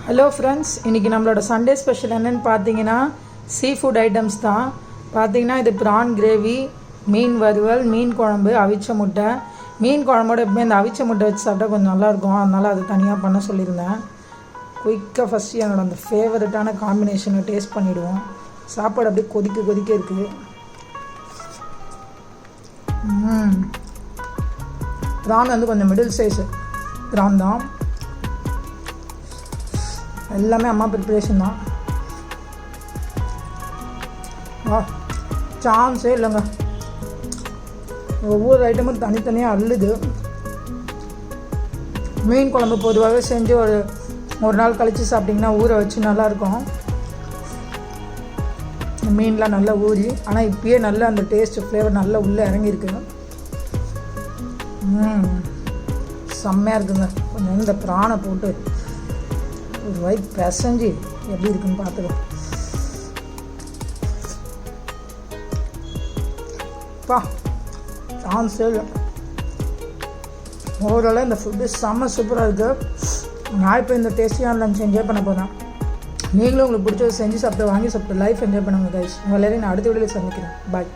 Hello friends, இன்றைக்கி நம்மளோட Sunday special என்னென்னு பார்த்தீங்கன்னா சீ ஃபுட் ஐட்டம்ஸ் தான். பார்த்தீங்கன்னா இது ப்ரான் கிரேவி, மீன் வறுவல், மீன் குழம்பு, அவிச்ச முட்டை. மீன் குழம்போட எப்பவுமே இந்த அவிச்ச முட்டை வச்சு சாப்பிட்டா கொஞ்சம் நல்லாயிருக்கும், அதனால் அது தனியாக பண்ண சொல்லியிருந்தேன். குயிக்காக ஃபஸ்ட்டு என்னோட அந்த ஃபேவரட்டான காம்பினேஷனை டேஸ்ட் பண்ணிவிடுவோம். சாப்பாடு அப்படியே கொதிக்க கொதிக்க இருக்குது. ப்ரான் வந்து கொஞ்சம் மிடில் சைஸு ப்ரான் தான். எல்லாமே அம்மா ப்ரிப்ரேஷன் தான். சான்ஸே இல்லைங்க, ஒவ்வொரு ஐட்டமும் தனித்தனியாக அள்ளுது. மீன் குழம்பு பொதுவாகவே செஞ்சு ஒரு நாள் கழித்து சாப்பிட்டிங்கன்னா ஊற வச்சு நல்லாயிருக்கும். மீன்லாம் நல்லா ஊறி, ஆனால் இப்பயே நல்லா அந்த டேஸ்ட்டு ஃப்ளேவர் நல்லா உள்ளே இறங்கியிருக்கு. செம்மையாக இருக்குங்க. கொஞ்சம் இந்த ப்ரானை போட்டு ஒரு வாய் பிசைஞ்சு எப்படி இருக்குன்னு பார்த்துக்கலாம். சான்ஸே இல்லை. ஓவராலாக இந்த ஃபுட்டு செம்ம சூப்பராக இருக்குது. நான் இப்போ இந்த டேஸ்டியான லஞ்ச் என்ஜாய் பண்ண போகிறேன். நீங்களும் உங்களுக்கு பிடிச்சதை செஞ்சு சாப்பிட்டு வாங்கி சாப்பிட்டு லைஃப் என்ஜாய் பண்ணுங்க கைஸ். உங்கள் எல்லாரையும் நான் அடுத்த வீடியோவில் சந்திக்கிறேன். பாய்.